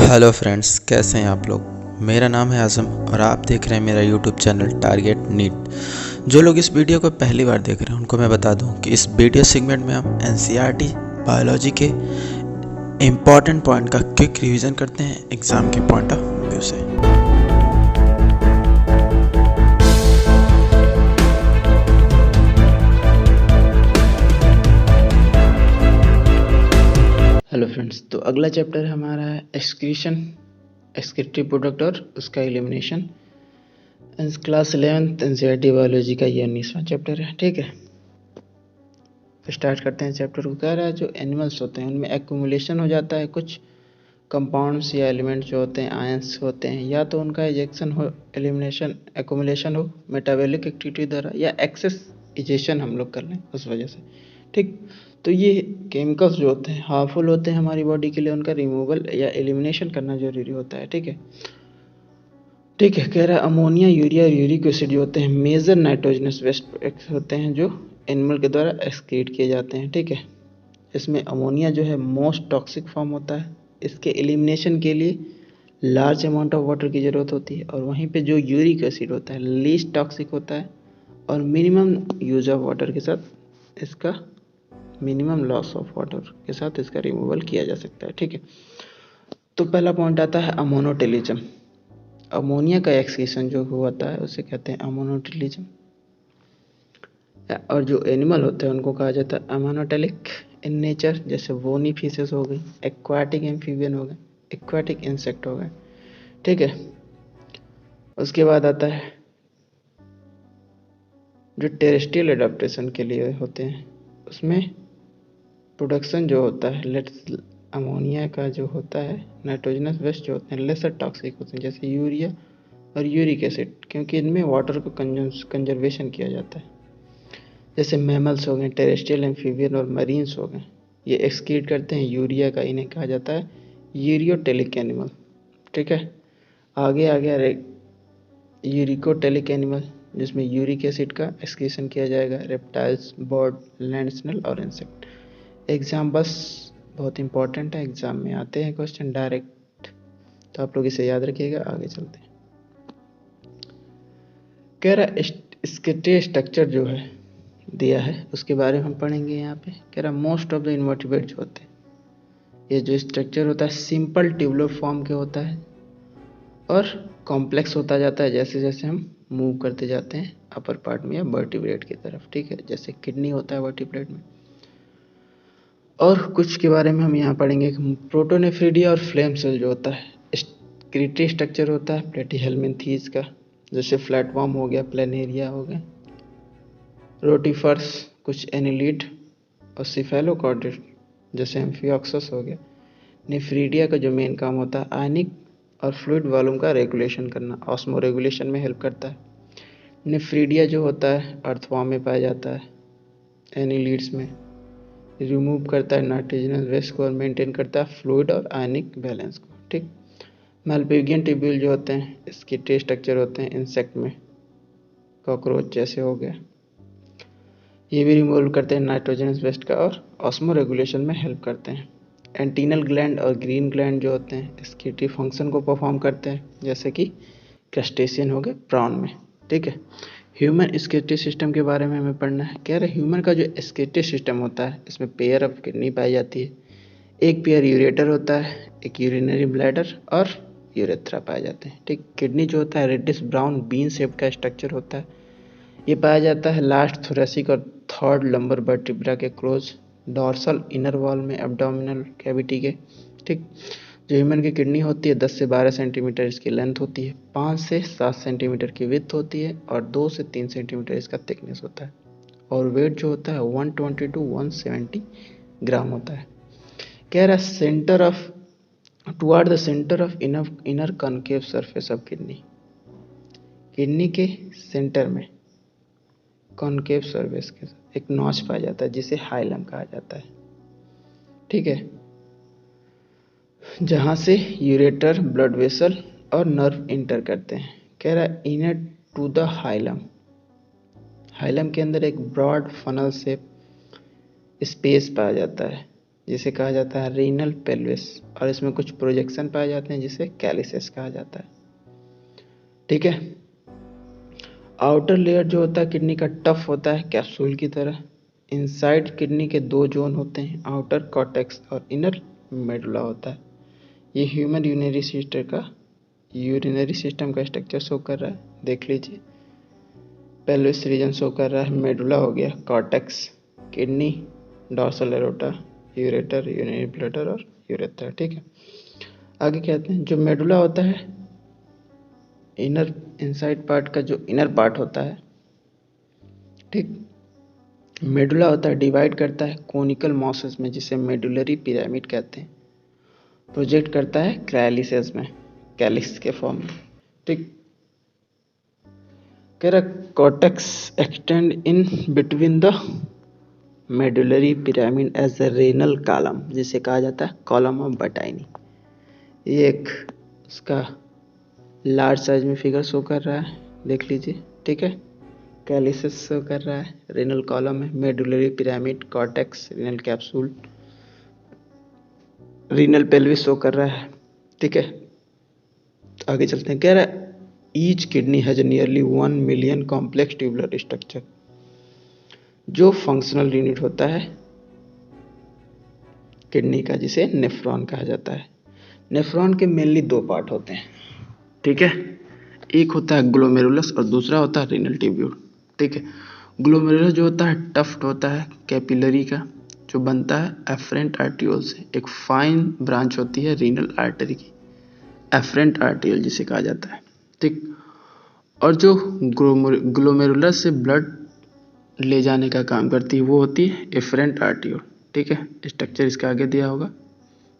Hello friends, कैसे हैं आप लोग। मेरा नाम है आज़म और आप देख रहे हैं मेरा यूट्यूब चैनल टारगेट नीट। जो लोग इस वीडियो को पहली बार देख रहे हैं उनको मैं बता दूं कि इस वीडियो सेगमेंट में हम एनसीईआरटी बायोलॉजी के इम्पॉर्टेंट पॉइंट का क्विक रिवीजन करते हैं एग्ज़ाम के पॉइंट ऑफ व्यू से। हेलो फ्रेंड्स, तो अगला चैप्टर हमारा है एक्सक्रीशन, एक्सक्रीटरी प्रोडक्ट और उसका elimination. Class 11th NCERT biology का ये 19वां चैप्टर है। ठीक है, तो स्टार्ट करते हैं चैप्टर को। कह रहा है जो एनिमल्स होते हैं उनमें एक्यूमुलेशन हो जाता है कुछ कंपाउंड्स या एलिमेंट्स जो होते हैं, आयंस होते हैं, या तो उनका इजेक्शन हो, एलिमिनेशन, एक्यूमुलेशन हो मेटाबॉलिक एक्टिविटी द्वारा, या एक्सेस इजेशन हम लोग कर लें उस वजह से। ठीक, तो ये केमिकल्स जो होते हैं हार्मफुल होते हैं हमारी बॉडी के लिए, उनका रिमूवल या एलिमिनेशन करना जरूरी होता है। ठीक है, ठीक है। कह रहा है अमोनिया, यूरिया और यूरिक एसिड जो होते हैं मेजर नाइट्रोजनस वेस्ट होते हैं जो एनिमल के द्वारा एक्सक्रीट किए जाते हैं। ठीक है, इसमें अमोनिया जो है मोस्ट टॉक्सिक फॉर्म होता है। इसके एलिमिनेशन के लिए लार्ज अमाउंट ऑफ वाटर की ज़रूरत होती है, और वहीं पे जो यूरिक एसिड होता है लीस्ट टॉक्सिक होता है और मिनिमम यूज ऑफ वाटर के साथ इसका मिनिमम लॉस ऑफ वाटर के साथ इसका रिमूवल किया जा सकता है। ठीक है, तो पहला पॉइंट आता है अमोनोटेलिज्म। अमोनिया का एक्सक्रीशन जो होता है उसे कहते हैं अमोनोटेलिज्म। और जो एनिमल होते हैं उनको कहा जाता है अमोनोटेलिक इन नेचर, जैसे बोनी फिशेस हो गई, एक्वाटिक एम्फीबियन हो गए, एक्वाटिक इंसेक्ट हो गए। ठीक है, उसके बाद आता है जो टेरेस्ट्रियल एडाप्टेशन के लिए होते हैं, उसमें प्रोडक्शन जो होता है लेट्स अमोनिया का जो होता है नाइट्रोजनस वेस्ट जो होते हैं लेसर टॉक्सिक होते हैं, जैसे यूरिया और यूरिक एसिड, क्योंकि इनमें वाटर को कंजर्वेशन किया जाता है। जैसे मैमल्स हो गए, टेरेस्ट्रियल एम्फीबियन और मरीन्स हो गए, ये एक्सक्रीट करते हैं यूरिया का, इन्हें कहा जाता है यूरियोटेलिक एनिमल। ठीक है, आगे आ गया यूरिकोटेलिक एनिमल, जिसमें यूरिक एसिड का एक्सक्रीशन किया जाएगा। रेप्टाइल्स, बर्ड, लैंड स्नेल और इंसेक्ट। एग्जाम्पल्स बहुत इंपॉर्टेंट है, एग्जाम में आते हैं क्वेश्चन डायरेक्ट, तो आप लोग इसे याद रखिएगा। आगे चलते हैं। कह रहा स्केलेटल स्ट्रक्चर जो है दिया है उसके बारे में हम पढ़ेंगे यहाँ पे। कह रहा मोस्ट ऑफ द इन्वर्टिब्रेट जो होते हैं, ये जो स्ट्रक्चर होता है सिंपल ट्यूबुलर फॉर्म के होता है और कॉम्प्लेक्स होता जाता है जैसे जैसे हम मूव करते जाते हैं अपर पार्ट में या वर्टिब्रेट की तरफ। ठीक है, जैसे किडनी होता है वर्टिब्रेट में। और कुछ के बारे में हम यहाँ पढ़ेंगे। प्रोटोनेफ्रिडिया और फ्लेम सेल जो होता है क्रीटी स्ट्रक्चर होता है प्लेटीहेल्मिन्थीज का, जैसे फ्लैटफॉर्म हो गया, प्लेनेरिया हो गया, रोटिफर्स, कुछ एनिलिड और सिफेलोकॉर्डेट जैसे एम्फियोक्सस हो गया। नेफ्रीडिया का जो मेन काम होता है आयनिक और फ्लूइड वॉल्यूम का रेगुलेशन करना, ऑस्मो रेगुलेशन में हेल्प करता है। नेफ्रीडिया जो होता है अर्थवॉर्म में पाया जाता है, एनिलीड्स में रिमूव करता है नाइट्रोजनस वेस्ट को और मेंटेन करता है फ्लूइड और आयनिक बैलेंस को। ठीक, मेलपिगियन ट्यूब्यूल जो होते हैं इसके टे स्ट्रक्चर होते हैं इंसेक्ट में, कॉकरोच जैसे हो गया, ये भी रिमूव करते हैं नाइट्रोजनस वेस्ट का और ऑस्मो रेगुलेशन में हेल्प करते हैं। एंटीनल ग्लैंड और ग्रीन ग्लैंड जो होते हैं एक्सक्रीटरी फंक्शन को परफॉर्म करते हैं, जैसे कि क्रस्टेशियन हो गए प्रॉन में। ठीक है, ह्यूमन एक्सक्रीटरी सिस्टम के बारे में हमें पढ़ना है। कह रहे ह्यूमन का जो एक्सक्रीटरी सिस्टम होता है इसमें पेयर ऑफ किडनी पाई जाती है, एक पेयर यूरेटर होता है, एक यूरिनरी ब्लैडर और यूरेथ्रा पाए जाते हैं। ठीक, किडनी जो होता है रेडिश ब्राउन बीन शेप का स्ट्रक्चर होता है, ये पाया जाता है लास्ट थोरेसिक और थर्ड लंबर वर्टिब्रा के क्लोज डॉर्सल इनर वॉल में एब्डोमिनल कैविटी के। ठीक, जो ह्यूमन की किडनी होती है 10 से 12 सेंटीमीटर इसकी लेंथ होती है, 5 से 7 सेंटीमीटर की विड्थ होती है और 2 से 3 सेंटीमीटर इसका थिकनेस होता है, और वेट जो होता है 120 टू 170 ग्राम होता है। कह रहा centre of toward the centre of inner concave surface of kidney, kidney के सेंटर में कॉन्केव सर्विस के साथ एक नॉच पाया जाता है जिसे हाइलम कहा जाता है। ठीक है, जहां से यूरेटर, ब्लड वेसल और नर्व इंटर करते हैं। कह रहा है inner to the hilum, hilum के अंदर एक ब्रॉड फनल से स्पेस पाया जाता है जिसे कहा जाता है रीनल पेल्विस, और इसमें कुछ प्रोजेक्शन पाए जाते हैं जिसे कैलिसेस कहा जाता है। ठीक है। आउटर लेयर जो होता है किडनी का टफ होता है कैप्सूल की तरह। इनसाइड किडनी के दो जोन होते हैं, आउटर कॉर्टेक्स और इनर मेडुला होता है। ये ह्यूमन यूरिनरी सिस्टम का स्ट्रक्चर शो कर रहा है, देख लीजिए। पेल्विस रीजन शो कर रहा है, मेडुला हो गया, cortex kidney, dorsal aorta, ureter, urinary bladder और यूरेथ्रा। ठीक है। आगे कहते हैं जो मेडुला होता है, इनर इनसाइड पार्ट का जो इनर पार्ट होता है, ठीक, मेडुला होता है, डिवाइड करता है कोनिकल मॉसेस में जिसे मेडुलरी पिरामिड कहते हैं। प्रोजेक्ट करता है क्रायलिसेस में, कैलिस के फॉर्म में। ठीक। कह रहा cortex extend in between the medullary pyramid as the renal column, जिसे कहा जाता है कॉलम ऑफ बटाइनी। ये एक उसका लार्ज साइज में फिगर शो कर रहा है, देख लीजिए। ठीक है। कैलिसेस शो कर रहा है, रेनल कॉलम है, medullary pyramid, cortex, renal capsule, renal pelvis show कर रहा है। ठीक है। आगे चलते हैं। कह रहा है each kidney has nearly 1 million complex tubular structure. जो फंक्शनल यूनिट होता है किडनी का, जिसे नेफ्रॉन कहा जाता है। नेफ्रॉन के मेनली दो पार्ट होते हैं। ठीक है। एक होता है ग्लोमेरुलस और दूसरा होता है रीनल ट्यूब्यूल। ठीक है। ग्लोमेरुलस जो होता है टफ्ट होता है कैपिलरी का, जो बनता है एफरेंट आर्टियोल से। एक फाइन ब्रांच होती है रीनल आर्टरी की, एफरेंट आर्टियोल जिसे कहा जाता है। ठीक। और जो ग्लोमेरुलस से ब्लड ले जाने का काम करती है वो होती है एफरेंट आर्टियोल। ठीक है। स्ट्रक्चर इसका आगे दिया होगा,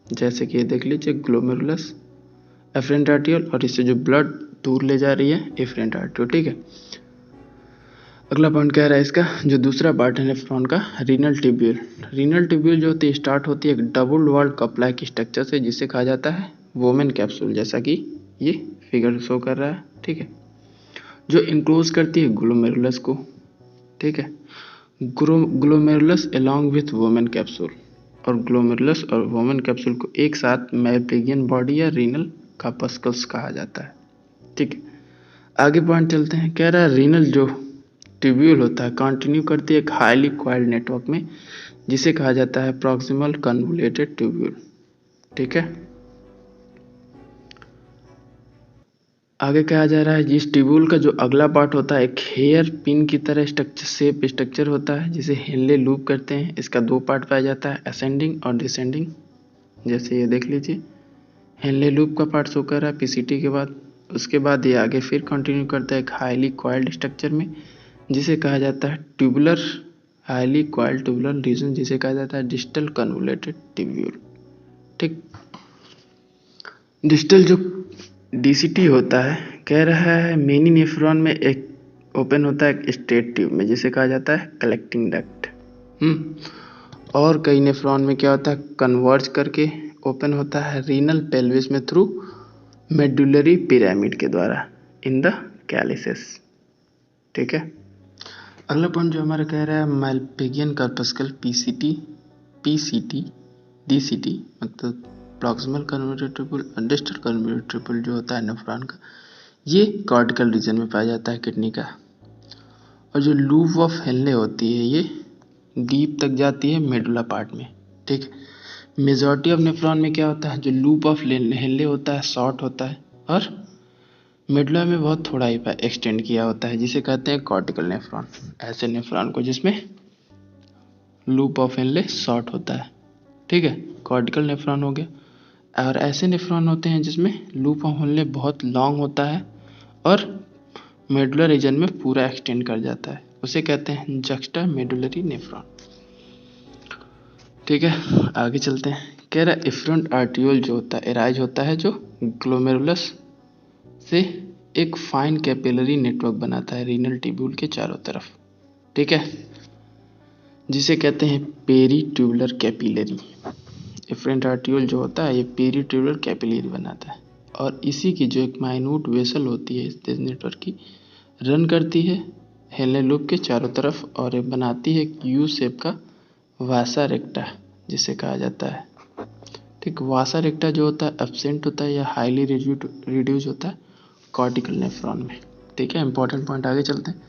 जैसे कि ये देख लीजिए, ग्लोमेरुलस, एफरेंट आर्टियोल, और इससे जो ब्लड दूर ले जा रही है एफरेंट आर्टियोल। ठीक है। अगला पॉइंट कह रहा है इसका जो दूसरा पार्ट है नेफ्रॉन का, रीनल ट्यूब्यूल। रीनल ट्यूब्यूल जो होती है स्टार्ट होती है एक double walled cup like structure से, जिसे कहा जाता है वोमेन कैप्सूल, जैसा कि ये फिगर शो कर रहा है। ठीक है। जो इंक्लोज करती है ग्लोमेरुलस को। ठीक है। Glomerulus along with women capsule, और ग्लोमेरुलस और वोमेन कैप्सूल को एक साथ मैपेगियन बॉडी या रीनल कार्पस्कल्स कहा जाता है। ठीक है। आगे पॉइंट चलते हैं। कह रहा है रीनल जो ट्यूब्यूल होता है कंटिन्यू करती है एक हाईली क्वाइल्ड नेटवर्क में, जिसे कहा जाता है प्रॉक्सिमल कन्वोल्यूटेड ट्यूब्यूल। ठीक है। आगे कहा जा रहा है जिस ट्यूब्यूल का जो अगला पार्ट होता है एक हेयर पिन की तरह स्ट्रक्चर होता है, जिसे हेनले लूप करते हैं। इसका दो पार्ट पाया जाता है, असेंडिंग और डिसेंडिंग, जैसे ये देख लीजिए। हेनले लूप का पार्ट शो कर रहा है पीसीटी के बाद। उसके बाद ये आगे फिर कंटिन्यू करता है एक हाईली क्वाइल्ड स्ट्रक्चर में, जिसे कहा जाता है tubular, highly coiled tubular region, जिसे कहा जाता है डिस्टल कन्वोल्यूटेड ट्यूब्यूल। ठीक। डिस्टल जो डीसीटी होता है, कह रहा है मेनी नेफ्रॉन में एक ओपन होता है एक स्ट्रेट ट्यूब में, जिसे कहा जाता है कलेक्टिंग डक्ट। और कई नेफ्रॉन में क्या होता है कन्वर्ज करके ओपन होता है रीनल पेल्विस में थ्रू मेडुलरी पिरामिड के द्वारा इन द कैलिसेस। ठीक है। अगला पॉइंट जो हमारा कह रहा है मैलपिगियन कार्पस्कल पीसीटी डीसीटी, मतलब प्रॉक्सिमल कन्वोल्यूटेड ट्यूब्यूल और डिस्टल कन्वोल्यूटेड ट्यूब्यूल जो होता है नेफ्रॉन का, ये कॉर्टिकल रीजन में पाया जाता है किडनी का। और जो लूप ऑफ हेनले होती है ये डीप तक जाती है मेडुला पार्ट में। ठीक है। मेजॉरिटी ऑफ नेफ्रॉन में क्या होता है जो लूप ऑफ हेनले होता है शॉर्ट होता है, और मेडुला में बहुत थोड़ा ही एक्सटेंड किया होता है, जिसे कहते हैं कॉर्टिकल नेफ्रॉन। ऐसे नेफ्रॉन को जिसमें लूप ऑफ हेनले शॉर्ट होता है, ठीक है, कॉर्टिकल नेफ्रॉन हो गया। और ऐसे नेफ्रॉन होते हैं जिसमें लूप ऑफ हेनले बहुत लॉन्ग होता है और मेडुलर रीजन में पूरा एक्सटेंड कर जाता है, उसे कहते हैं जक्स्टा मेडुलरी नेफ्रॉन। ठीक है। आगे चलते हैं। कह रहा है एफरेंट आर्टियोल जो होता है एराइज होता है जो ग्लोमेरुलस से एक फाइन कैपिलरी नेटवर्क बनाता है रीनल ट्यूब्यूल के चारों तरफ। ठीक है। जिसे कहते हैं peritubular capillary. Efferent arteriole जो होता है ये पेरी ट्यूबुलर कैपिलरी बनाता है, और इसी की जो एक माइन्यूट वेसल होती है इस नेटवर्क की, रन करती है हेनले लूप के चारों तरफ और बनाती है यू शेप का वासा रेक्टा जिसे कहा जाता है। ठीक, वासा रेक्टा जो होता है एब्सेंट होता है या हाईली रिड्यूस होता है कॉर्टिकल नेफ्रॉन में। ठीक है, इंपॉर्टेंट पॉइंट, आगे चलते हैं।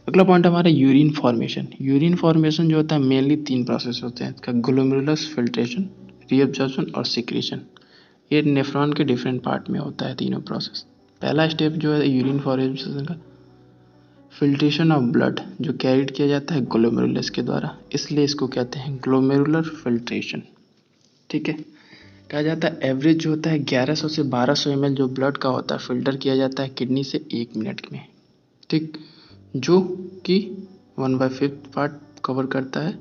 अगला पॉइंट हमारा यूरिन फॉर्मेशन। यूरिन फॉर्मेशन जो होता है मेनली 3 प्रोसेस होते हैं इसका, ग्लोमेरुलस फिल्ट्रेशन, रीअब्जॉर्प्शन और सिक्रीशन। ये नेफ्रॉन के डिफरेंट पार्ट में होता है तीनों प्रोसेस। पहला स्टेप जो है यूरिन फॉर्मेशन का, फिल्ट्रेशन ऑफ ब्लड, जो कैरिड किया जाता है ग्लोमेरुलस के द्वारा, इसलिए इसको कहते हैं ग्लोमेरुलर फिल्ट्रेशन। ठीक है, कहा जाता है एवरेज जो होता है 1100 से 1200 ml जो ब्लड का होता है फिल्टर किया जाता है किडनी से 1 मिनट में। ठीक, जो कि 1/5 पार्ट कवर करता है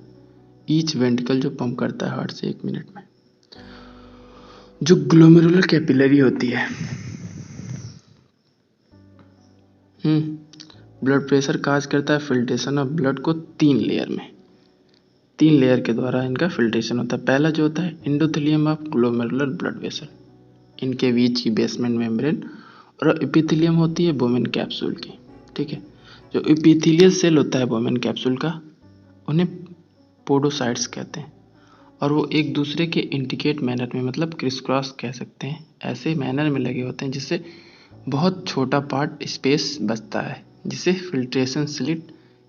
ईच वेंट्रिकल जो पंप करता है हार्ट से 1 मिनट में। जो ग्लोमेरुलर कैपिलरी होती है, ब्लड प्रेशर काज करता है फिल्ट्रेशन ऑफ ब्लड को 3 लेयर में, 3 लेयर के द्वारा इनका फिल्ट्रेशन होता है। पहला जो होता है endothelium of glomerular blood vessel, इनके बीच की बेसमेंट मेम्ब्रेन, और एपिथेलियम होती है वुमेन कैप्सूल की। ठीक है, जो एपिथेलियल सेल होता है वुमेन कैप्सूल का, उन्हें पोडोसाइट्स कहते हैं, और वो एक दूसरे के इंडिकेट मैनर में, मतलब क्रिस क्रॉस कह सकते हैं, ऐसे मैनर में लगे होते हैं जिससे बहुत छोटा पार्ट स्पेस बचता है, जिसे फिल्ट्रेशन स्लिट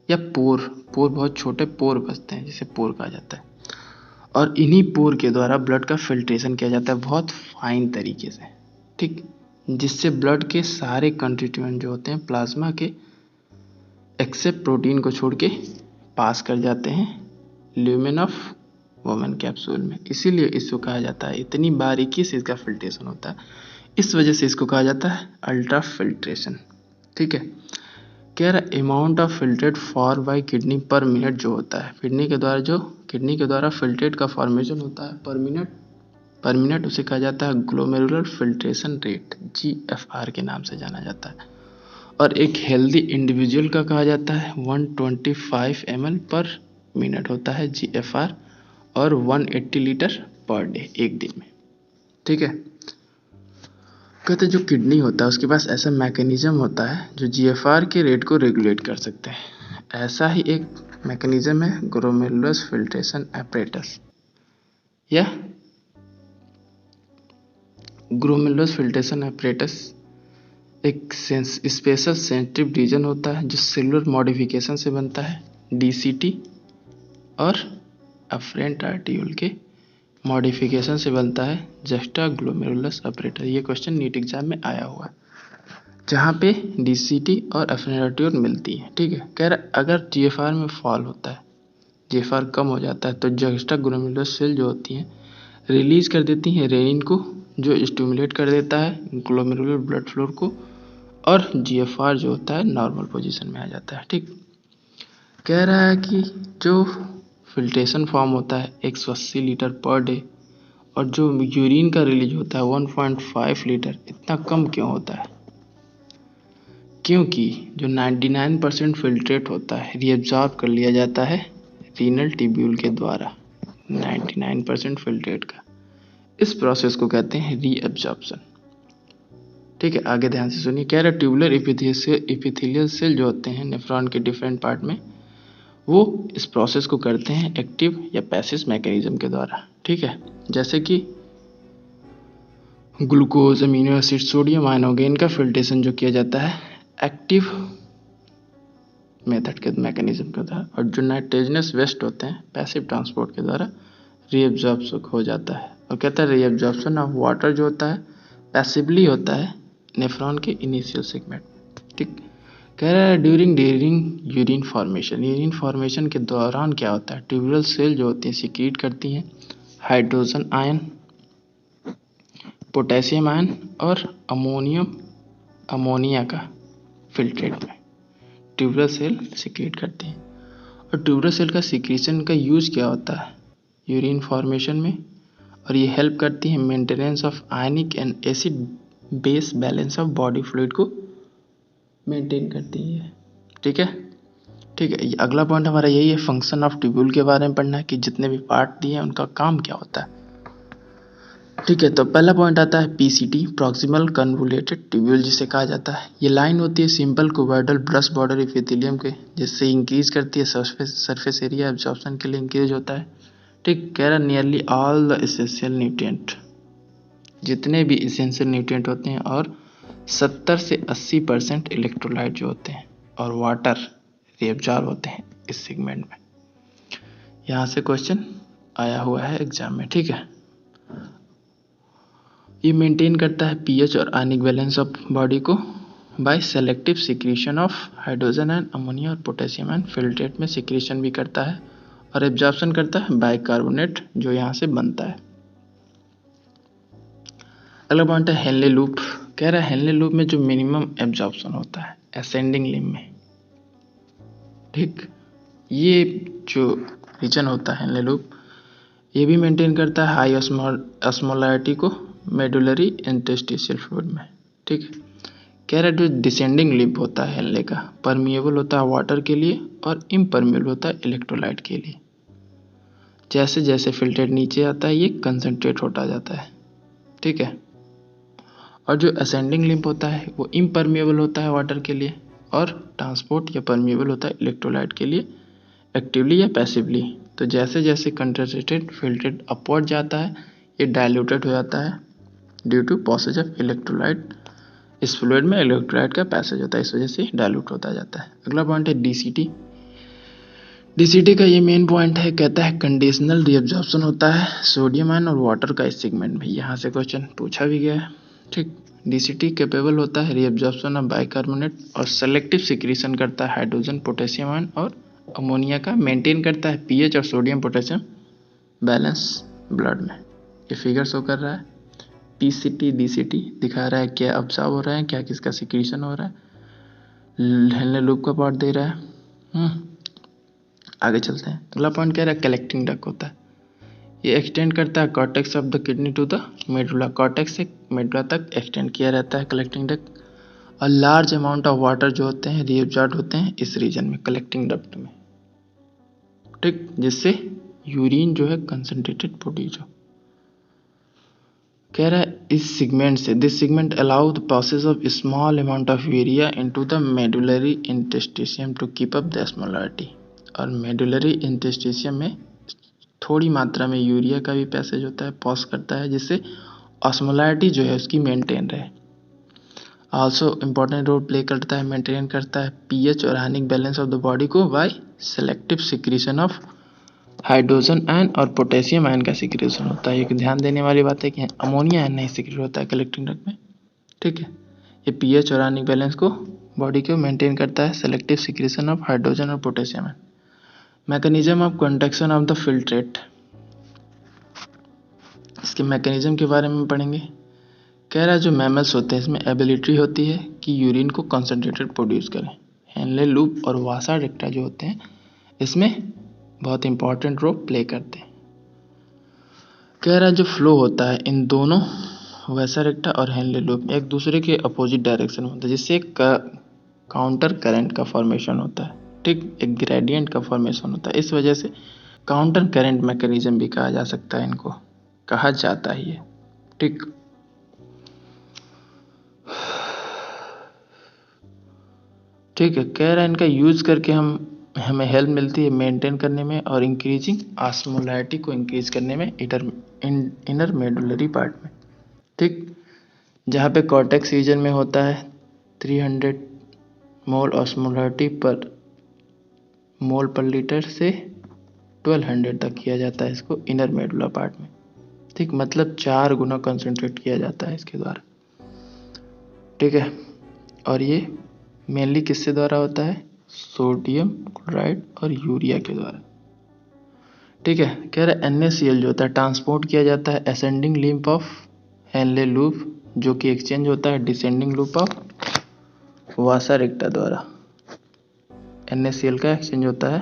या पोर बहुत छोटे पोर बचते हैं जिसे पोर कहा जाता है, और इन्हीं पोर के द्वारा ब्लड का फिल्ट्रेशन किया जाता है बहुत फाइन तरीके से। ठीक, जिससे ब्लड के सारे कंस्टिट्यूएंट जो होते हैं प्लाज्मा के एक्सेप्ट प्रोटीन को छोड़ के पास कर जाते हैं ल्यूमेन ऑफ वुमेन कैप्सूल में। इसीलिए इसको कहा जाता है, इतनी बारीकी से इसका फिल्ट्रेशन होता है, इस वजह से इसको कहा जाता है अल्ट्रा फिल्ट्रेशन। ठीक है, कह रहा amount of filtrate for bye kidney पर मिनट जो होता है, किडनी के द्वारा फिल्ट्रेट का फॉर्मेशन होता है पर मिनट उसे कहा जाता है ग्लोमेरुलर फिल्ट्रेशन रेट, GFR के नाम से जाना जाता है। और एक हेल्दी इंडिविजुअल का कहा जाता है 125 ml पर मिनट होता है GFR, और 180 लीटर पर डे, एक दिन में। ठीक है, कहते जो किडनी होता है उसके पास ऐसा मैकेनिज्म होता है जो GFR के रेट को रेगुलेट कर सकते हैं। ऐसा ही एक मैकेनिज्म है ग्लोमेरुलस फिल्ट्रेशन apparatus, या ग्लोमेरुलस फिल्ट्रेशन apparatus एक स्पेशल सेंसिटिव रीजन होता है जो सेलुलर मॉडिफिकेशन से बनता है, DCT, और अफरेंट आर्टियोल के मॉडिफिकेशन से बनता है जस्टा ग्लोमेरुलस अपरेटर। ये क्वेश्चन नीट एग्जाम में आया हुआ है, जहाँ पे DCT और अफरेंट आर्टियोल मिलती है। ठीक है, कह रहा अगर GFR में फॉल होता है, GFR कम हो जाता है, तो जस्टा ग्लोमेरुलस सेल जो होती हैं रिलीज कर देती हैं रेनिन को, जो स्टिमुलेट कर देता है ग्लोमेरुलर ब्लड फ्लो को, और GFR जो होता है नॉर्मल पोजीशन में आ जाता है। ठीक, कह रहा है कि जो फिल्ट्रेशन फॉर्म होता है 180 लीटर पर डे, और जो यूरिन का रिलीज होता है 1.5 लीटर, इतना कम क्यों होता है? क्योंकि जो 99% फिल्ट्रेट होता है रीअब्जॉर्ब कर लिया जाता है रीनल ट्यूब्यूल के द्वारा, 99% फिल्ट्रेट का। इस प्रोसेस को कहते हैं रीअब्जॉर्प्शन। ठीक है, आगे ध्यान से सुनिए। कह रहा ट्यूबुलर एपिथेलियल सेल जो होते हैं नेफ्रॉन के डिफरेंट पार्ट में, वो इस प्रोसेस को करते हैं एक्टिव या पैसिव मैकेनिज्म के द्वारा। ठीक है, जैसे कि ग्लूकोज, अमीनो एसिड, सोडियम आयनोगेन का फिल्ट्रेशन जो किया जाता है एक्टिव मेथड के मैकेनिज्म के द्वारा, और जो नाइट्रोजनस वेस्ट होते हैं पैसिव ट्रांसपोर्ट के द्वारा रीअब्जॉर्ब हो जाता है। और कहता है रीअब्जॉर्प्शन ऑफ वाटर जो होता है पैसिवली होता है नेफ्रॉन के इनिशियल सेगमेंट। ठीक, कह रहा है ड्यूरिंग यूरिन फॉर्मेशन के दौरान क्या होता है, ट्यूबुलर सेल जो होती हैं सिक्रीट करती हैं हाइड्रोजन आयन, पोटेशियम आयन और अमोनिया का फिल्ट्रेट में ट्यूबुलर सेल सिक्रीट करती हैं। और ट्यूबुलर सेल का सिक्रीशन का यूज क्या होता है यूरिन फॉर्मेशन में, और ये हेल्प करती है maintenance of ionic and acid base balance of body fluid को मेंटेन करती है। ठीक है, अगला पॉइंट हमारा यही है, फंक्शन ऑफ ट्यूब्यूल के बारे में पढ़ना है कि जितने भी पार्ट दिए हैं उनका काम क्या होता है। ठीक है, तो पहला पॉइंट आता है PCT, प्रॉक्सिमल कन्वोल्यूटेड ट्यूब्यूल जिसे कहा जाता है। ये लाइन होती है simple cuboidal brush border epithelium के, जिससे इंक्रीज करती है सरफेस एरिया एब्जॉर्प्शन के लिए इंक्रीज होता है। ठीक, कह रहा nearly all the essential nutrient, जितने भी एसेंशियल न्यूट्रिएंट होते हैं, और 70 से 80% इलेक्ट्रोलाइट जो होते हैं और वाटर रिएब्जॉर्ब होते हैं इस सेगमेंट में। यहाँ से क्वेश्चन आया हुआ है एग्जाम में। ठीक है, ये मेंटेन करता है पीएच और आयनिक बैलेंस ऑफ बॉडी को by selective secretion of hydrogen and ammonia और पोटेशियम एंड फिल्ट्रेट में सिक्रीशन भी करता है, और एब्जॉर्प्शन करता है बाइकार्बोनेट जो यहाँ से बनता है। अगला पॉइंट है हेनले लूप। कह रहा है हेनले लूप में जो मिनिमम एब्जॉर्प्शन होता है असेंडिंग लिम्ब में, ठीक, ये जो रीजन होता है हेनले लूप, ये भी मेंटेन करता है हाई ऑस्मोलैरिटी को मेडुलरी इंटरस्टिशियल फ्लूइड में। ठीक है, कह रहा है जो डिसेंडिंग लिम्ब होता है हेनले का, परमिएबल होता है वाटर के लिए और इम्परमिएबल होता है इलेक्ट्रोलाइट के लिए। जैसे जैसे फिल्ट्रेट नीचे आता है ये कंसंट्रेट होता जाता है। ठीक है, और जो असेंडिंग लिम्ब होता है वो इम्परमिएबल होता है वाटर के लिए और ट्रांसपोर्ट या परमिएबल होता है इलेक्ट्रोलाइट के लिए, एक्टिवली या पैसिवली। तो जैसे जैसे कंसंट्रेटेड फिल्ट्रेट अपवर्ड जाता है ये डाइल्यूटेड हो जाता है due to passage of electrolyte. इस फ्लूइड में इलेक्ट्रोलाइट का पैसेज होता है, इस वजह से डाइल्यूट होता जाता है। अगला पॉइंट है डीसीटी। डीसीटी का ये मेन पॉइंट है, कहता है कंडीशनल रीअब्जॉर्प्शन होता है सोडियम आयन और वाटर का इस सेगमेंट में। यहाँ से क्वेश्चन पूछा भी गया है। ठीक, डीसीटी कैपेबल होता है रीअब्जॉर्प्शन ऑफ बाइकार्बोनेट और सेलेक्टिव सिक्रीशन करता है हाइड्रोजन पोटेशियम आयन और अमोनिया का, मेंटेन करता है पीएच और सोडियम पोटेशियम बैलेंस ब्लड में। ये फिगर शो कर रहा है पीसीटी डीसीटी, दिखा रहा है क्या ऑब्जर्व हो रहा है, क्या किसका सिक्रीशन हो रहा है, हेनले लूप का पार्ट दे रहा है। आगे चलते हैं। अगला पॉइंट कह रहा है कलेक्टिंग डक्ट होता है, ये एक्सटेंड करता है cortex of the kidney to the medulla, cortex से मेडुला तक एक्सटेंड किया रहता है कलेक्टिंग डक्ट, और लार्ज अमाउंट ऑफ वाटर जो होते हैं रीअब्जॉर्ब होते हैं इस रीजन में कलेक्टिंग डक्ट में। ठीक, जिससे यूरिन जो है कंसंट्रेटेड प्रोड्यूस हो। कह रहा है इस सेगमेंट से this segment allow the passage of small amount of urea into the medullary interstitium to keep up the osmolarity, और मेडुलरी इंटरस्टिशियम में थोड़ी मात्रा में यूरिया का भी पैसेज होता है, पॉज करता है, जिससे ऑस्मोलैरिटी जो है उसकी मेंटेन रहे। आल्सो इंपॉर्टेंट रोल प्ले करता है, मेंटेन करता है पीएच और ionic balance of the body को by selective secretion of hydrogen ion और पोटेशियम आयन का सिक्रीशन होता है। एक ध्यान देने वाली बात है कि अमोनिया आयन नहीं सिक्रीट होता है कलेक्टिंग डक्ट में। ठीक है, ये पीएच और आयनिक बैलेंस को बॉडी को मेंटेन करता है, सेलेक्टिव सिक्रीशन ऑफ हाइड्रोजन और potassium ion. Mechanism of conduction of the filtrate, इसके मैकेनिज्म के बारे में पढ़ेंगे। कह रहा है जो मैमल्स होते हैं इसमें एबिलिटी होती है कि यूरिन को कंसंट्रेटेड प्रोड्यूस करें। हेनले लूप और वासा रेक्टा जो होते हैं इसमें बहुत इंपॉर्टेंट रोल प्ले करते हैं। कह रहा है जो फ्लो होता है इन दोनों वासा रेक्टा और हेनले लूप एक दूसरे के अपोजिट डायरेक्शन में होता है, जिससे एक काउंटर करंट का फॉर्मेशन होता है। ठीक, एक ग्रेडियंट का फॉर्मेशन होता है, इस वजह से काउंटर करंट मैकेनिज्म भी कहा जा सकता है, इनको कहा जाता ही है। ठीक, ठीक है, कह रहा है इनका यूज करके हमें हेल्प मिलती है मेंटेन करने में और इंक्रीजिंग ऑस्मोलैरिटी को इंक्रीज करने में इनर मेडुलरी पार्ट में। ठीक, जहाँ पे कॉर्टेक्स रीजन में होता है 300 मोल ऑस्मोलैरिटी पर मोल पर लीटर से 1200 तक किया जाता है इसको इनर मेडुला पार्ट में। ठीक, मतलब 4 गुना कंसंट्रेट किया जाता है इसके द्वारा। ठीक है, और ये मेनली किससे द्वारा होता है, सोडियम क्लोराइड और यूरिया के द्वारा। ठीक है, कह रहा है NaCl जो होता है ट्रांसपोर्ट किया जाता है ascending limb of Henle loop, जो कि एक्सचेंज होता है डिसेंडिंग लूप ऑफ वासा रेक्टा द्वारा। NaCl का एक्सचेंज होता है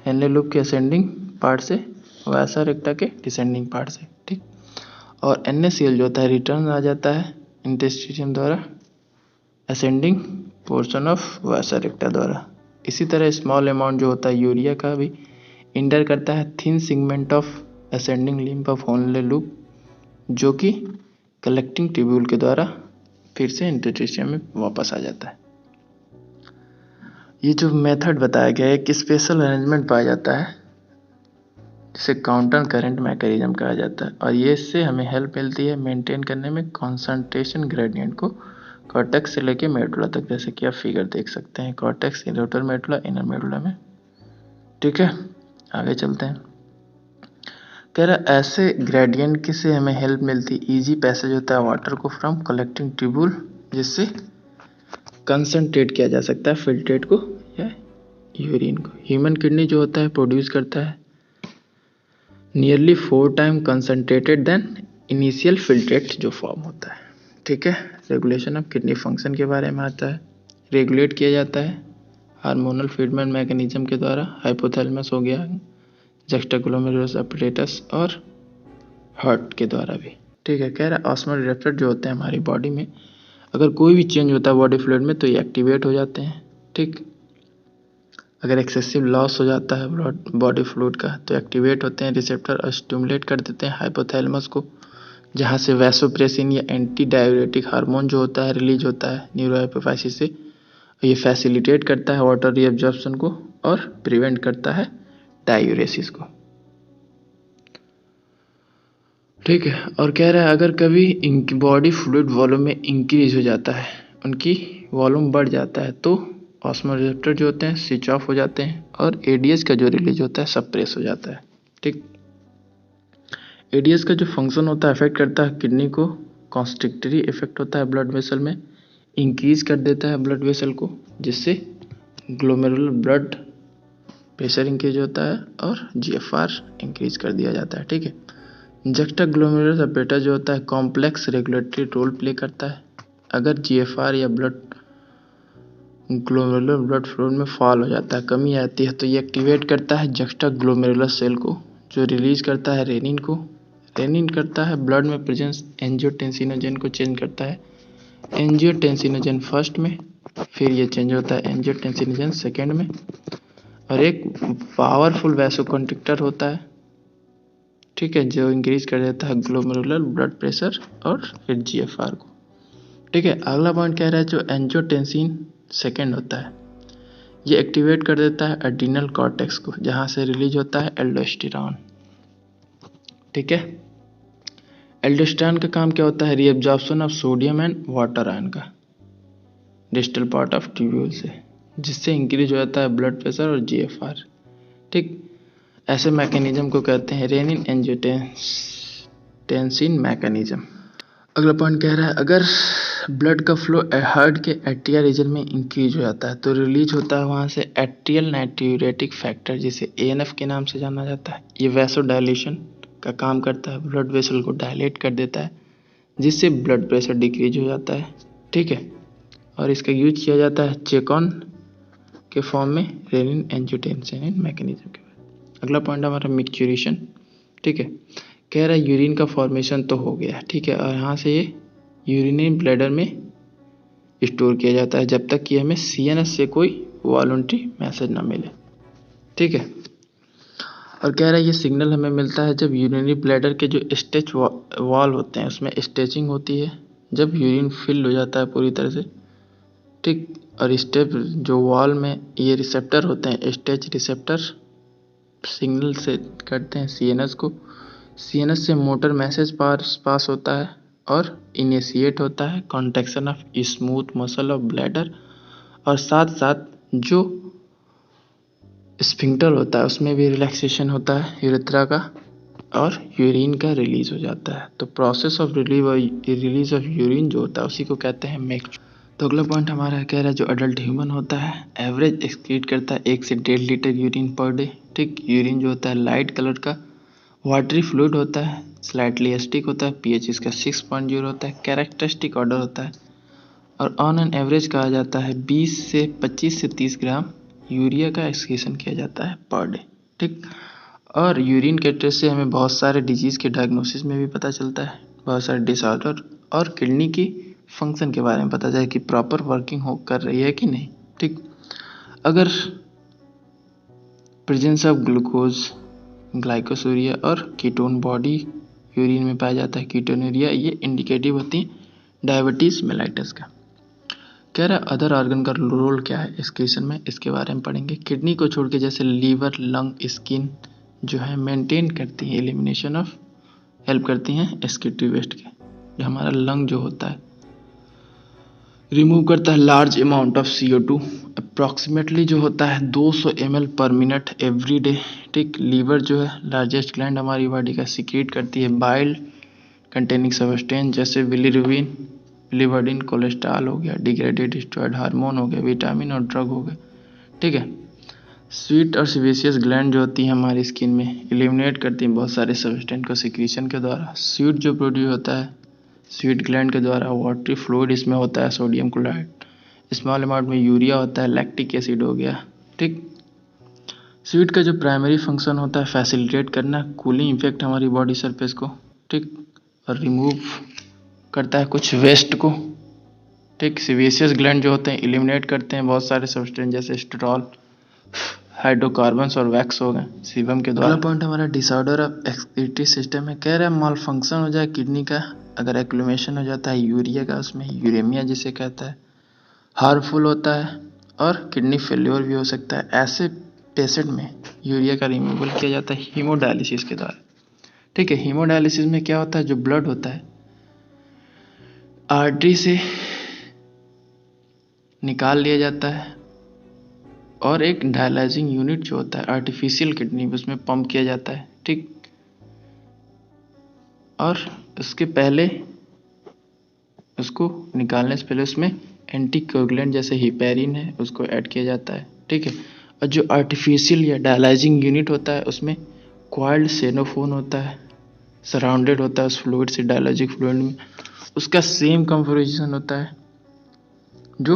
हेनले लूप के असेंडिंग पार्ट से वासा रेक्टा के डिसेंडिंग पार्ट से। ठीक, और NaCl जो होता है रिटर्न आ जाता है इंटरस्टिशियम द्वारा असेंडिंग पोर्शन ऑफ वासा रेक्टा द्वारा। इसी तरह स्मॉल अमाउंट जो होता है यूरिया का भी इंटर करता है thin segment of ascending limb of Henle loop, जो कि कलेक्टिंग ट्यूब्यूल के द्वारा फिर से इंटरस्टिशियम में वापस आ जाता है। ये जो मेथड बताया गया है एक स्पेशल अरेंजमेंट पाया जाता है जिसे काउंटर करंट मैकेनिज्म कहा जाता है, और ये इससे हमें हेल्प मिलती है मेंटेन करने में कॉन्सेंट्रेशन ग्रेडियंट को कॉर्टेक्स से लेके मेडुला तक, जैसे कि आप फिगर देख सकते हैं, cortex, outer medulla, inner medulla में। ठीक है, आगे चलते हैं। कह रहा ऐसे ग्रेडियंट से हमें हेल्प मिलती, इजी पैसेज होता है वाटर को फ्रॉम कलेक्टिंग ट्यूबुल, जिससे कंसंट्रेट किया जा सकता है फिल्ट्रेट को या यूरिन को। ह्यूमन किडनी जो होता है प्रोड्यूस करता है nearly 4 time concentrated than initial filtrate जो फॉर्म होता है। ठीक है, रेगुलेशन ऑफ किडनी फंक्शन के बारे में आता है। रेगुलेट किया जाता है हार्मोनल फीडबैक मैकेनिज्म के द्वारा, हाइपोथैलेमस हो गया, जस्टाग्लोमेरुलस अपरेटस और हार्ट के द्वारा भी। ठीक है, कह रहा है ऑस्मोल रिसेप्टर जो होते हैं हमारी बॉडी में, अगर कोई भी चेंज होता है बॉडी फ्लूइड में तो ये एक्टिवेट हो जाते हैं। ठीक, अगर एक्सेसिव लॉस हो जाता है बॉडी फ्लूइड का तो एक्टिवेट होते हैं रिसेप्टर और स्टिमुलेट कर देते हैं हाइपोथैलेमस को, जहाँ से वैसोप्रेसिन या एंटी डाययूरेटिक हार्मोन जो होता है रिलीज होता है न्यूरोएपिफाइसिस से। ये फैसिलिटेट करता है वाटर रीअब्जॉर्प्शन को और प्रिवेंट करता है डायूरेसिस को। ठीक है, और कह रहा है अगर कभी इनकी बॉडी फ्लूइड वॉल्यूम में इंक्रीज हो जाता है, उनकी वॉल्यूम बढ़ जाता है, तो ऑस्मोल रिसेप्टर जो होते हैं स्विच ऑफ हो जाते हैं और एडीएस का जो रिलीज होता है सप्रेस हो जाता है। ठीक, एडीएस का जो फंक्शन होता है अफेक्ट करता है किडनी को, कॉन्स्ट्रिक्टरी इफेक्ट होता है ब्लड वेसल में, इंक्रीज कर देता है ब्लड वेसल को, जिससे ग्लोमेरुलर ब्लड प्रेशर इंक्रीज होता है और जीएफआर इंक्रीज कर दिया जाता है। ठीक है, जस्टाग्लोमेरुलस अपरेटस जो होता है कॉम्प्लेक्स रेगुलेटरी रोल प्ले करता है। अगर जीएफआर या ग्लोमेरुलर ब्लड फ्लो में फॉल हो जाता है, कमी आती है, तो ये एक्टिवेट करता है जस्टाग्लोमेरुलस सेल को, जो रिलीज करता है रेनिन को। रेनिन करता है ब्लड में प्रेजेंस एंजियोटेंसिनोजन को चेंज करता है, एंजियोटेंसिनोजन फर्स्ट में, फिर ये चेंज होता है एंजियोटेंसिनोजन सेकेंड में, और एक पावरफुल वैसोकंस्ट्रिक्टर होता है। ठीक है, जो इंक्रीज कर देता है ग्लोमेरुलर ब्लड प्रेशर और फिर जीएफआर को। ठीक है, अगला पॉइंट कह रहा है जो एंजियोटेंसिन सेकेंड होता है, ये एक्टिवेट कर देता है एड्रिनल कॉर्टेक्स को, जहाँ से रिलीज होता है एल्डोस्टेरॉन। ठीक है, एल्डोस्टेरॉन का काम क्या होता है, reabsorption of sodium and water ion का डिस्टल पार्ट ऑफ ट्यूब्यूल से, जिससे इंक्रीज हो जाता है ब्लड प्रेशर और जीएफआर। ठीक, ऐसे मैकेनिज्म को कहते हैं रेनिन एंजियोटेंसिन मैकेनिज्म। अगला पॉइंट कह रहा है अगर ब्लड का फ्लो हार्ट के एट्रियल रीजन में इंक्रीज हो जाता है तो रिलीज होता है वहाँ से एट्रियल नाइट्रियूरेटिक फैक्टर, जिसे एएनएफ के नाम से जाना जाता है। ये वैसो डायलेशन का काम करता है, ब्लड वेसल को डायलेट कर देता है, जिससे ब्लड प्रेशर डिक्रीज हो जाता है। ठीक है, और इसका यूज किया जाता है चेकॉन के फॉर्म में रेनिन एंजियोटेंसिन मैकेनिज्म के बाद। अगला पॉइंट हमारा मिक्चुरेशन। ठीक है, कह रहा है यूरिन का फॉर्मेशन तो हो गया। ठीक है, और यहाँ से ये यूरिनरी ब्लैडर में स्टोर किया जाता है जब तक कि हमें सीएनएस से कोई वॉलंटरी मैसेज ना मिले। ठीक है, और कह रहा है ये सिग्नल हमें मिलता है जब यूरिनरी ब्लैडर के जो स्टेच वॉल होते हैं उसमें स्टेचिंग होती है, जब यूरिन फिल हो जाता है पूरी तरह से। ठीक, और स्टेप जो वॉल में ये रिसेप्टर होते हैं, स्टेच रिसेप्टर सिग्नल से करते हैं सीएनएस को, सीएनएस से मोटर मैसेज पास होता है और इनिशिएट होता है contraction of smooth muscle of bladder, और साथ साथ जो स्फिंक्टर होता है उसमें भी रिलैक्सेशन होता है यूरेथ्रा का, और यूरिन का रिलीज हो जाता है। तो process of release of urine जो होता है उसी को कहते हैं मिक्स। तो अगला पॉइंट हमारा कह रहा है जो अडल्ट ह्यूमन होता है एवरेज एक्सक्रीट करता है 1 से 1.5 लीटर यूरिन पर डे। ठीक, यूरिन जो होता है लाइट कलर का वाटरी फ्लूइड होता है, स्लाइटली एसिडिक होता है, पीएच इसका 6.0 होता है, कैरेक्टरिस्टिक ऑर्डर होता है, और ऑन एन एवरेज कहा जाता है 25 से 30 ग्राम यूरिया का एक्सक्रीशन किया जाता है पर डे। ठीक, और यूरिन के टेस्ट से हमें बहुत सारे डिजीज़ के डायग्नोसिस में भी पता चलता है, बहुत सारे डिसऑर्डर और किडनी की फंक्शन के बारे में पता चले कि प्रॉपर वर्किंग हो कर रही है कि नहीं। ठीक, अगर प्रेजेंस ऑफ ग्लूकोज, ग्लाइकोसूरिया और कीटोन बॉडी यूरिन में पाया जाता है, कीटोनूरिया, ये इंडिकेटिव होती है डायबिटीज़ मेलाइटस का। कह रहा है अदर ऑर्गन का रोल क्या है एक्सक्रीशन में, इसके बारे में पढ़ेंगे। किडनी को छोड़ के जैसे लीवर, लंग, स्किन, जो है मेंटेन करती हैं, एलिमिनेशन ऑफ हेल्प करती हैं एक्सक्रीटिव वेस्ट के। जो हमारा लंग जो होता है रिमूव करता है large amount of CO2 approximately जो होता है 200 ml पर मिनट एवरी डे। ठीक, लीवर जो है लार्जेस्ट ग्लैंड हमारी बॉडी का सीक्रेट करती है बाइल कंटेनिंग सब्सटेंस जैसे बिलीरुबिन, बिलीवर्डिन, कोलेस्ट्रॉल हो गया, डिग्रेडेड स्टेरॉयड हार्मोन हो गया, विटामिन और ड्रग हो गए। ठीक है, स्वीट और सेबेसियस ग्लैंड जो होती है हमारी स्किन में एलिमिनेट करती हैं बहुत सारे सब्सटेंस को सिक्रीशन के द्वारा। स्वीट जो प्रोड्यूस होता है स्वीट ग्लैंड के द्वारा, वाटरी फ्लूइड इसमें होता है, सोडियम क्लोराइड, स्मॉल अमाउंट में यूरिया होता है, लैक्टिक एसिड हो गया। ठीक, स्वीट का जो प्राइमरी फंक्शन होता है फैसिलिटेट करना कूलिंग इफेक्ट हमारी बॉडी सरफेस को। ठीक, और रिमूव करता है कुछ वेस्ट को। ठीक, सेबेसियस ग्लैंड जो होते हैं एलिमिनेट करते हैं बहुत सारे सब्सटेंस जैसे स्टेरॉल, हाइड्रोकार्बन्स और वैक्स हो गए सीबम के द्वारा। अगला पॉइंट हमारा डिसऑर्डर ऑफ एक्सक्रीटरी सिस्टम है। कह रहा है माल फंक्शन हो जाए किडनी का, अगर एक्लूमेशन हो जाता है यूरिया का, उसमें यूरेमिया जिसे कहता है, हार्मफुल होता है और किडनी फेल्योर भी हो सकता है। ऐसे पेशेंट में यूरिया का रिमूवल किया जाता है हीमोडायलिसिस के द्वारा। ठीक है, हीमोडायलिसिस में क्या होता है, जो ब्लड होता है आर्टरी से निकाल लिया जाता है और एक डायलाइजिंग यूनिट जो होता है आर्टिफिशियल किडनी उसमें पंप किया जाता है। ठीक, और उसके पहले उसको निकालने से पहले उसमें एंटीकोगुलेंट जैसे हिपेरिन है उसको ऐड किया जाता है। ठीक है, और जो आर्टिफिशियल या डायलाइजिंग यूनिट होता है उसमें क्वाइल्ड सेनोफोन होता है, सराउंडेड होता है उस फ्लूइड से, डायलॉजिक फ्लूइड में उसका सेम कंपोजिशन होता है जो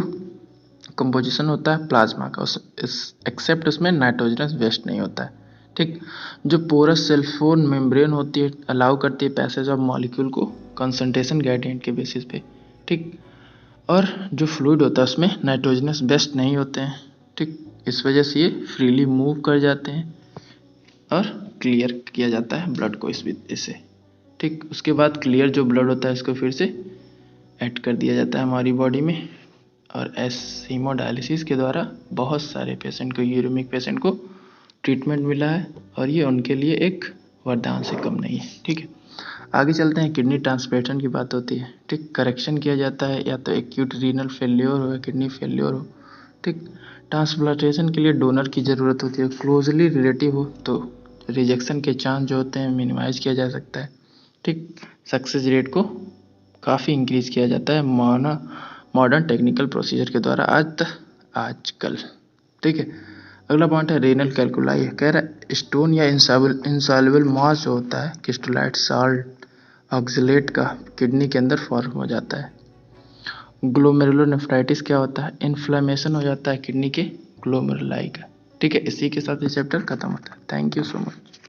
कंपोजिशन होता है प्लाज्मा का, एक्सेप्ट उसमें नाइट्रोजनस वेस्ट नहीं होता है। ठीक, जो पोरस सेल्फोन मेम्ब्रेन होती है अलाउ करती है पैसेज ऑफ मॉलिक्यूल को कंसंट्रेशन ग्रेडियंट के बेसिस पे। ठीक, और जो फ्लूइड होता है उसमें नाइट्रोजनस वेस्ट नहीं होते हैं। ठीक, इस वजह से ये फ्रीली मूव कर जाते हैं और क्लियर किया जाता है ब्लड को इससे। ठीक, उसके बाद क्लियर जो ब्लड होता है इसको फिर से ऐड कर दिया जाता है हमारी बॉडी में। और हीमोडायलिसिस के द्वारा बहुत सारे पेशेंट को, यूरेमिक पेशेंट को ट्रीटमेंट मिला है और ये उनके लिए एक वरदान से कम नहीं है। ठीक है, आगे चलते हैं। किडनी ट्रांसप्लांटेशन की बात होती है। ठीक, करेक्शन किया जाता है या तो एक्यूट रीनल फेल्योर हो या किडनी फेल्योर हो। ठीक, ट्रांसप्लांटेशन के लिए डोनर की ज़रूरत होती है। क्लोजली रिलेटिव हो तो रिजेक्शन के चांस जो होते हैं मिनिमाइज किया जा सकता है। ठीक, सक्सेस रेट को काफ़ी इंक्रीज किया जाता है मॉडर्न टेक्निकल प्रोसीजर के द्वारा आजकल। ठीक है, अगला पॉइंट है रेनल कैल्कुलाई। कह रहा है स्टोन या इंसॉल्युबल मास जो होता है क्रिस्टलाइट साल्ट ऑक्सलेट का किडनी के अंदर फॉर्म हो जाता है। ग्लोमेरुलोनेफ्राइटिस क्या होता है, इन्फ्लेमेशन हो जाता है किडनी के ग्लोमेरुलाई का। ठीक है, इसी के साथ ये चैप्टर खत्म होता है। Thank you so much.